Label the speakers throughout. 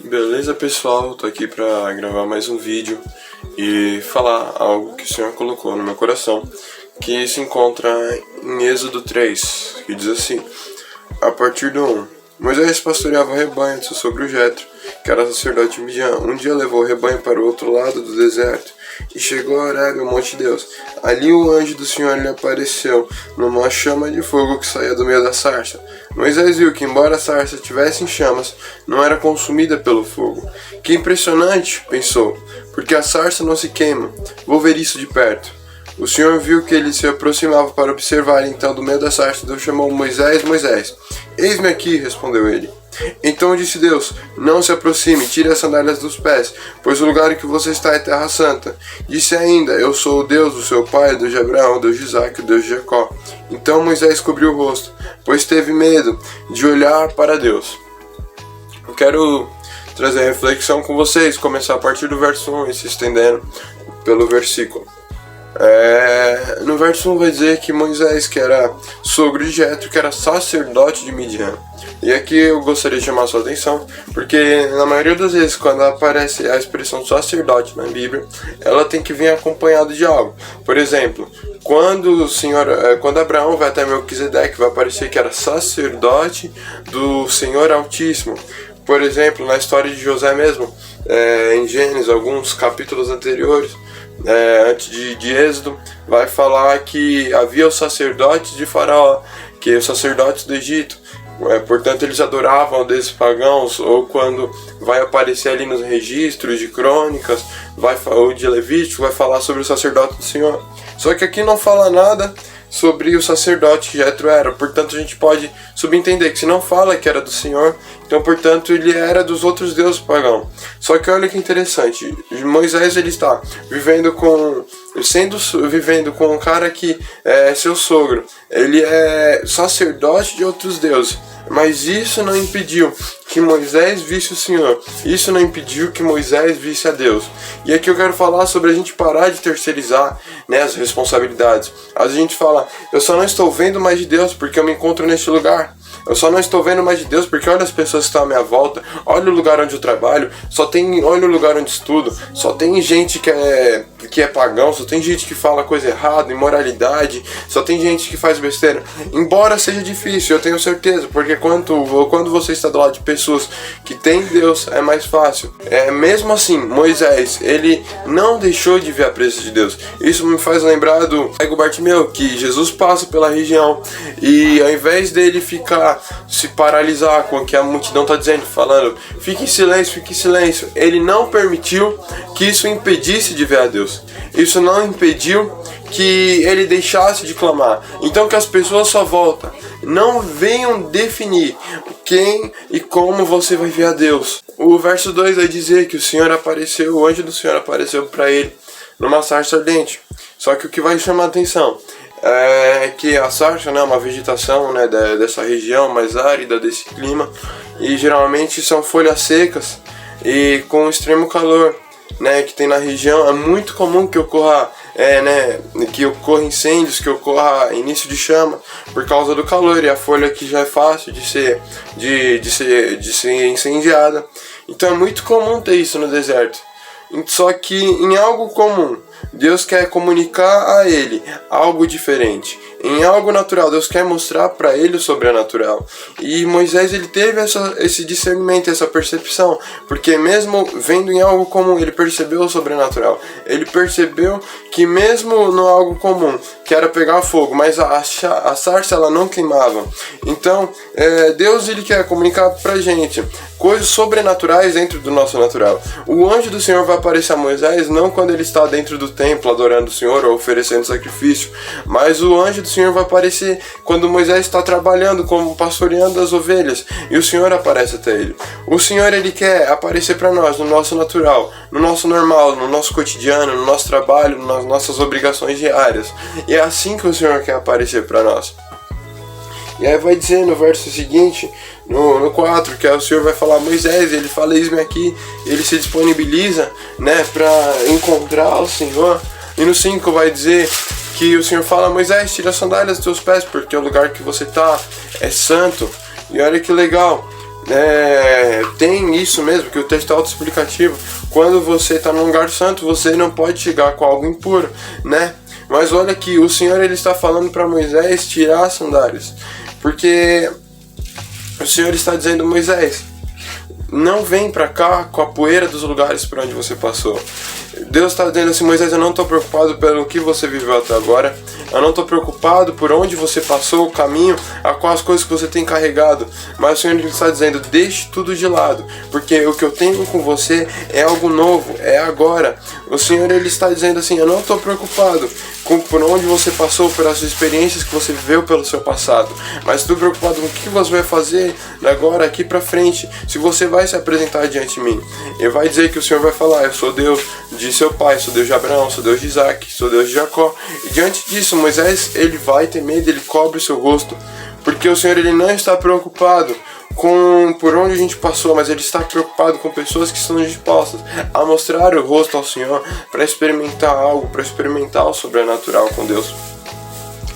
Speaker 1: Beleza, pessoal? Tô aqui pra gravar mais um vídeo e falar algo que o Senhor colocou no meu coração, que se encontra em Êxodo 3, que diz assim: a partir do 1. Moisés pastoreava o rebanho de seu sogro Jetro, que era sacerdote de Midian. Um dia levou o rebanho para o outro lado do deserto e chegou a Horebe, o monte de Deus. Ali o anjo do Senhor lhe apareceu numa chama de fogo que saía do meio da sarça. Moisés viu que, embora a sarça tivesse em chamas, não era consumida pelo fogo. Que impressionante, pensou, porque a sarça não se queima. Vou ver isso de perto. O Senhor viu que ele se aproximava para observar, então do meio da sarça Deus chamou: Moisés, Moisés. Eis-me aqui, respondeu ele. Então disse Deus: não se aproxime, tire as sandálias dos pés, pois o lugar em que você está é terra santa. Disse ainda: eu sou o Deus do seu pai, o Deus de Abraão, o Deus de Isaque, o Deus de Jacó. Então Moisés cobriu o rosto, pois teve medo de olhar para Deus. Eu quero trazer a reflexão com vocês, começar a partir do verso 1 e se estendendo pelo versículo. No verso 1 vai dizer que Moisés, que era sogro de Jetro, que era sacerdote de Midian. E aqui eu gostaria de chamar a sua atenção, porque na maioria das vezes quando aparece a expressão sacerdote na Bíblia, ela tem que vir acompanhada de algo. Por exemplo, quando Abraão vai até Melquisedeque, vai aparecer que era sacerdote do Senhor Altíssimo. Por exemplo, na história de José mesmo, em Gênesis, alguns capítulos anteriores, antes de Êxodo, vai falar que havia os sacerdotes de Faraó, que os sacerdotes do Egito, portanto eles adoravam deuses pagãos. Ou quando vai aparecer ali nos registros de crônicas ou de Levítico, vai falar sobre o sacerdote do Senhor. Só que aqui não fala nada sobre o sacerdote que Jetro era, portanto a gente pode subentender que se não fala que era do Senhor, então portanto ele era dos outros deuses pagãos. Só que olha que interessante, Moisés ele está vivendo com um cara que é seu sogro, ele é sacerdote de outros deuses. Mas isso não impediu que Moisés visse o Senhor. Isso não impediu que Moisés visse a Deus. E aqui eu quero falar sobre a gente parar de terceirizar, as responsabilidades. A gente fala: eu só não estou vendo mais de Deus porque eu me encontro neste lugar. Eu só não estou vendo mais de Deus porque olha as pessoas que estão à minha volta, olha o lugar onde eu trabalho, olha o lugar onde estudo, só tem gente que é pagão, só tem gente que fala coisa errada, imoralidade, só tem gente que faz besteira. Embora seja difícil, eu tenho certeza, porque quando você está do lado de pessoas que têm Deus, é mais fácil. Mesmo assim, Moisés, ele não deixou de ver a presença de Deus. Isso me faz lembrar do cego Bartimeu, que Jesus passa pela região e ao invés dele se paralisar com o que a multidão está dizendo, falando: fique em silêncio, ele não permitiu que isso impedisse de ver a Deus. Isso não impediu que ele deixasse de clamar. Então que as pessoas só voltam, não venham definir quem e como você vai ver a Deus. O verso 2 vai dizer que o anjo do Senhor apareceu para ele numa sarça ardente. Só que o que vai chamar a atenção é que a sarça é uma vegetação dessa região mais árida, desse clima, e geralmente são folhas secas e com extremo calor que tem na região. É muito comum que ocorra incêndios, que ocorra início de chama por causa do calor, e a folha que já é fácil de ser incendiada. Então é muito comum ter isso no deserto. Só que em algo comum, Deus quer comunicar a ele algo diferente. Em algo natural, Deus quer mostrar para ele o sobrenatural. E Moisés, ele teve esse discernimento, essa percepção, porque mesmo vendo em algo comum, ele percebeu o sobrenatural. Ele percebeu que mesmo no algo comum, que era pegar fogo, mas a sarça ela não queimava. Então, Deus, ele quer comunicar pra gente coisas sobrenaturais dentro do nosso natural. O anjo do Senhor vai aparecer a Moisés não quando ele está dentro do templo adorando o Senhor ou oferecendo sacrifício, mas o anjo do Senhor vai aparecer quando Moisés está trabalhando como pastoreando as ovelhas, e o Senhor aparece até ele. O Senhor, ele quer aparecer para nós no nosso natural, no nosso normal, no nosso cotidiano, no nosso trabalho, nas nossas obrigações diárias. E é assim que o Senhor quer aparecer para nós. E aí vai dizer no verso seguinte, no 4, que o Senhor vai falar: Moisés, ele fala: eis-me aqui. Ele se disponibiliza para encontrar o Senhor. E no 5 vai dizer que o Senhor fala: Moisés, tira as sandálias dos teus pés, porque o lugar que você está é santo. E olha que legal, tem isso mesmo, que o texto é autoexplicativo. Quando você está num lugar santo, você não pode chegar com algo impuro, né? Mas olha que o Senhor ele está falando para Moisés tirar as sandálias, porque o Senhor está dizendo: Moisés, não vem para cá com a poeira dos lugares por onde você passou. Deus está dizendo assim: Moisés, eu não estou preocupado pelo que você viveu até agora. Eu não estou preocupado por onde você passou, o caminho, com as coisas que você tem carregado. Mas o Senhor está dizendo: deixe tudo de lado, porque o que eu tenho com você é algo novo, é agora. O Senhor ele está dizendo assim: eu não estou preocupado por onde você passou, pelas experiências que você viveu pelo seu passado, mas estou preocupado com o que você vai fazer agora, aqui para frente. Se você vai se apresentar diante de mim, ele vai dizer que o Senhor vai falar: eu sou Deus de seu pai, sou Deus de Abraão, sou Deus de Isaac, sou Deus de Jacó. E diante disso, Moisés ele vai ter medo, ele cobre o seu rosto, porque o Senhor ele não está preocupado por onde a gente passou, mas ele está preocupado com pessoas que estão dispostas a mostrar o rosto ao Senhor para experimentar algo, para experimentar o sobrenatural com Deus.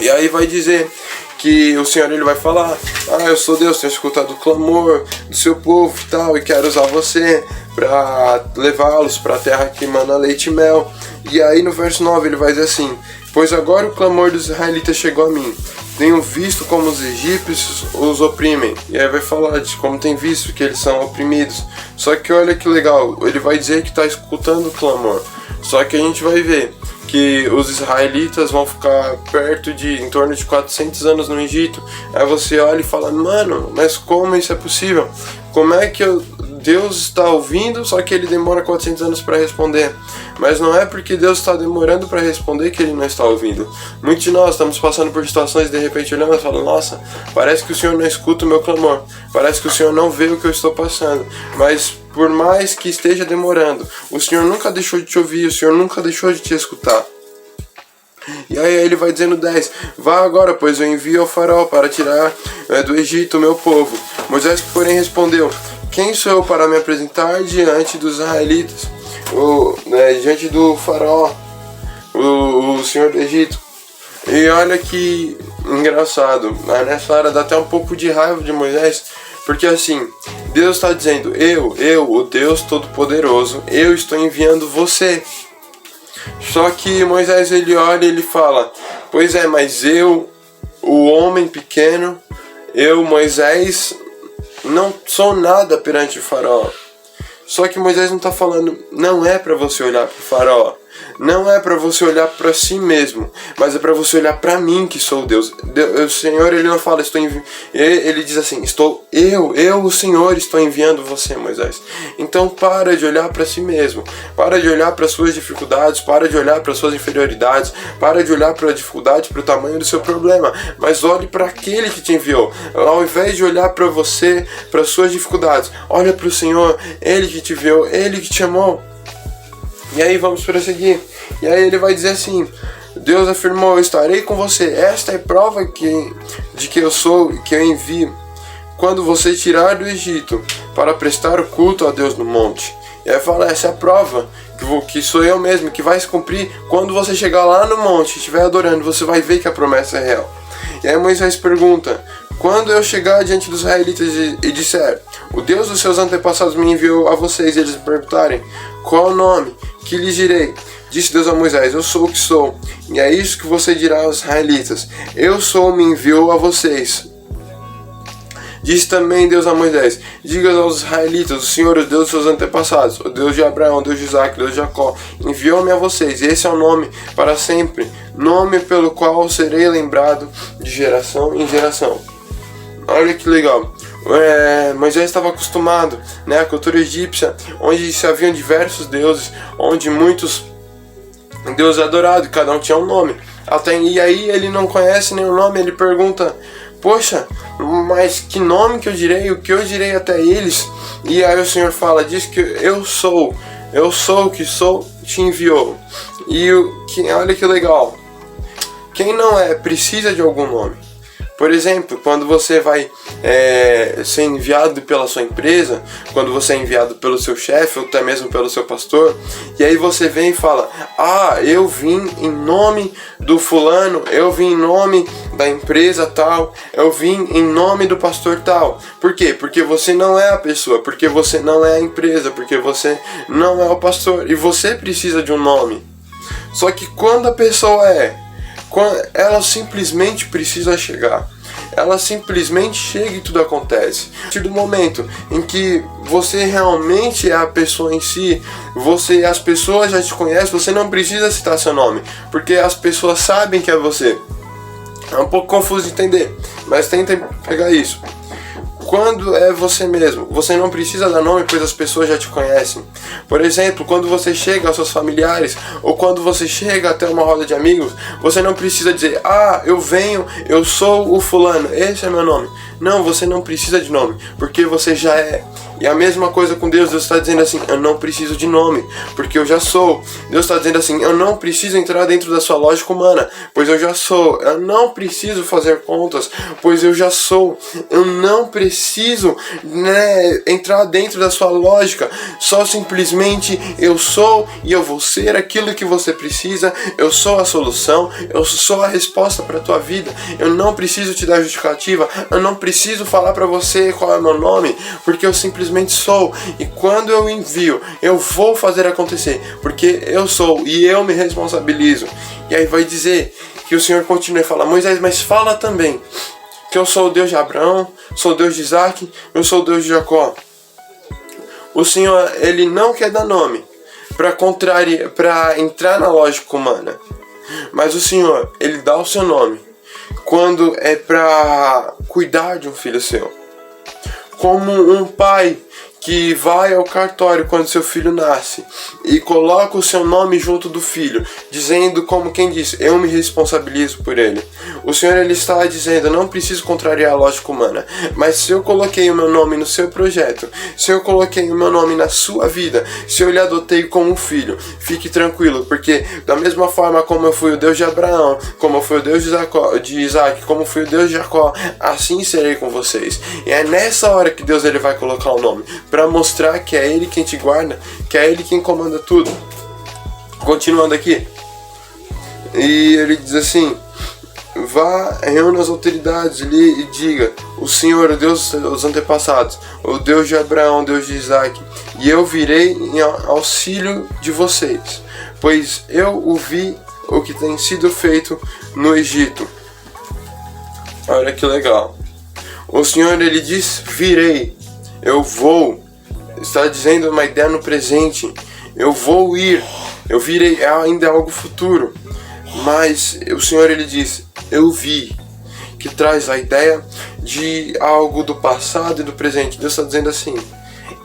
Speaker 1: E aí vai dizer que o Senhor ele vai falar: eu sou Deus, tenho escutado o clamor do seu povo e tal, e quero usar você para levá-los para a terra que mana leite e mel. E aí no verso 9 ele vai dizer assim: pois agora o clamor dos israelitas chegou a mim, tenho visto como os egípcios os oprimem. E aí vai falar de como tem visto que eles são oprimidos. Só que olha que legal, ele vai dizer que está escutando o clamor. Só que a gente vai ver que os israelitas vão ficar em torno de 400 anos no Egito. Aí você olha e fala: mano, mas como isso é possível? Como é que Deus está ouvindo, só que ele demora 400 anos para responder? Mas não é porque Deus está demorando para responder que ele não está ouvindo. Muitos de nós estamos passando por situações e de repente olhamos e falamos: nossa, parece que o Senhor não escuta o meu clamor, parece que o Senhor não vê o que eu estou passando. Mas por mais que esteja demorando, o Senhor nunca deixou de te ouvir, o Senhor nunca deixou de te escutar. E aí ele vai dizendo 10: vá agora, pois eu envio ao faraó para tirar do Egito o meu povo. Moisés, porém, respondeu: quem sou eu para me apresentar diante dos israelitas, diante do faraó, o senhor do Egito? E olha que engraçado, nessa hora dá até um pouco de raiva de Moisés, porque assim, Deus está dizendo: eu, o Deus Todo-Poderoso, eu estou enviando você. Só que Moisés ele olha e ele fala: pois é, mas eu, o homem pequeno, eu, Moisés, não sou nada perante o faraó. Só que Moisés não está falando: não é para você olhar para o faraó, não é para você olhar para si mesmo, mas é para você olhar para mim, que sou Deus. O Senhor ele não fala ele diz assim: eu o Senhor estou enviando você, Moisés. Então para de olhar para si mesmo, para de olhar para suas dificuldades, para de olhar para suas inferioridades, para de olhar para a dificuldade, para o tamanho do seu problema, mas olhe para aquele que te enviou. Ao invés de olhar para você, para suas dificuldades, olha para o Senhor, ele que te viu, ele que te amou. E aí vamos prosseguir. E aí ele vai dizer assim: Deus afirmou: eu estarei com você. Esta é prova de que eu sou e que eu envio, quando você tirar do Egito para prestar o culto a Deus no monte. E aí fala: essa é a prova que sou eu mesmo, que vai se cumprir. Quando você chegar lá no monte e estiver adorando, você vai ver que a promessa é real. E aí Moisés pergunta: quando eu chegar diante dos israelitas e disser: o Deus dos seus antepassados me enviou a vocês, e eles me perguntarem: qual o nome? Que lhes direi? Disse Deus a Moisés: eu sou o que sou. E é isso que você dirá aos israelitas: eu sou, me enviou a vocês. Disse também Deus a Moisés: diga aos israelitas: o Senhor, o Deus dos seus antepassados, o Deus de Abraão, o Deus de Isaac, o Deus de Jacó, enviou-me a vocês. Esse é o nome para sempre, nome pelo qual serei lembrado de geração em geração. Olha que legal. Moisés estava acostumado, à cultura egípcia, onde se haviam diversos deuses, onde muitos deuses adorados, cada um tinha um nome. E aí ele não conhece nenhum nome, ele pergunta: poxa, mas que nome que eu direi? O que eu direi até eles? E aí o Senhor fala: diz que eu sou o que sou, te enviou. E olha que legal, quem não precisa de algum nome. Por exemplo, quando você vai ser enviado pela sua empresa, quando você é enviado pelo seu chefe ou até mesmo pelo seu pastor, e aí você vem e fala: eu vim em nome do fulano, eu vim em nome da empresa tal, eu vim em nome do pastor tal. Por quê? Porque você não é a pessoa, porque você não é a empresa, porque você não é o pastor, e você precisa de um nome. Só que quando a pessoa ela simplesmente precisa chegar. Ela simplesmente chega e tudo acontece. A partir do momento em que você realmente é a pessoa em si, as pessoas já te conhecem, você não precisa citar seu nome, porque as pessoas sabem que é você. É um pouco confuso de entender, mas tentem pegar isso. Quando é você mesmo, você não precisa dar nome, pois as pessoas já te conhecem. Por exemplo, quando você chega aos seus familiares, ou quando você chega até uma roda de amigos, você não precisa dizer: eu sou o fulano, esse é meu nome. Não, você não precisa de nome, porque você já é. E a mesma coisa com Deus. Deus está dizendo assim: eu não preciso de nome, porque eu já sou. Deus está dizendo assim: eu não preciso entrar dentro da sua lógica humana, pois eu já sou. Eu não preciso fazer contas, pois eu já sou. Eu não preciso entrar dentro da sua lógica, só simplesmente eu sou, e eu vou ser aquilo que você precisa. Eu sou a solução, eu sou a resposta para a tua vida. Eu não preciso te dar justificativa, eu não preciso falar para você qual é o meu nome, porque eu simplesmente sou. E quando eu envio, eu vou fazer acontecer, porque eu sou e eu me responsabilizo. E aí vai dizer que o Senhor continua a falar: Moisés, mas fala também que eu sou o Deus de Abraão, sou o Deus de Isaac, eu sou o Deus de Jacó. O Senhor, ele não quer dar nome para entrar na lógica humana, mas o Senhor, ele dá o seu nome quando é para cuidar de um filho seu. Como um pai que vai ao cartório quando seu filho nasce e coloca o seu nome junto do filho, dizendo como quem diz: eu me responsabilizo por ele. O Senhor, ele está dizendo: eu não preciso contrariar a lógica humana, mas se eu coloquei o meu nome no seu projeto, se eu coloquei o meu nome na sua vida, se eu lhe adotei como um filho, fique tranquilo, porque da mesma forma como eu fui o Deus de Abraão, como eu fui o Deus de Isaac, como eu fui o Deus de Jacó, assim serei com vocês. E é nessa hora que Deus, ele vai colocar o nome, para mostrar que é Ele quem te guarda, que é Ele quem comanda tudo. Continuando aqui, e ele diz assim: vá, reúna as autoridades e diga: o Senhor, o Deus dos antepassados, o Deus de Abraão, o Deus de Isaac, e eu virei em auxílio de vocês, pois eu ouvi o que tem sido feito no Egito. Olha que legal. O Senhor, ele diz: virei, eu vou. Está dizendo uma ideia no presente. Eu vou ir, eu virei, ainda é algo futuro. Mas o Senhor, ele diz: eu vi, que traz a ideia de algo do passado e do presente. Deus está dizendo assim: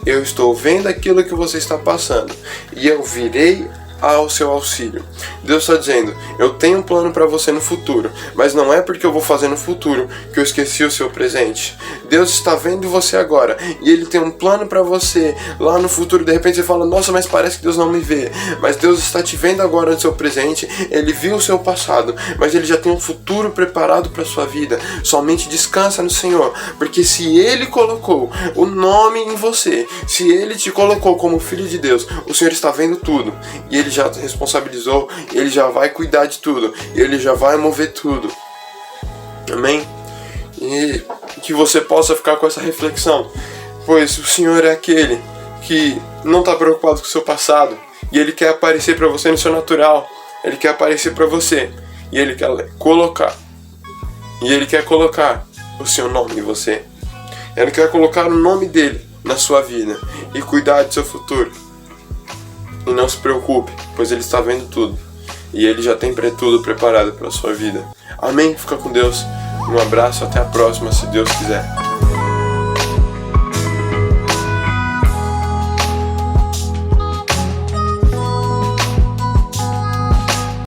Speaker 1: eu estou vendo aquilo que você está passando e eu virei ao seu auxílio. Deus está dizendo: eu tenho um plano para você no futuro, mas não é porque eu vou fazer no futuro que eu esqueci o seu presente. Deus está vendo você agora e Ele tem um plano para você lá no futuro. De repente você fala: nossa, mas parece que Deus não me vê. Mas Deus está te vendo agora no seu presente. Ele viu o seu passado, mas Ele já tem um futuro preparado para sua vida. Somente descansa no Senhor, porque se Ele colocou o nome em você, se Ele te colocou como filho de Deus, o Senhor está vendo tudo e Ele já te responsabilizou, Ele já vai cuidar de tudo, Ele já vai mover tudo. Amém? E que você possa ficar com essa reflexão, pois o Senhor é aquele que não está preocupado com o seu passado, e Ele quer aparecer para você no seu natural. Ele quer aparecer para você e Ele quer colocar o seu nome em você. Ele quer colocar o nome dele na sua vida e cuidar do seu futuro. E não se preocupe, pois Ele está vendo tudo e Ele já tem tudo preparado para a sua vida. Amém? Fica com Deus. Um abraço, até a próxima, se Deus quiser.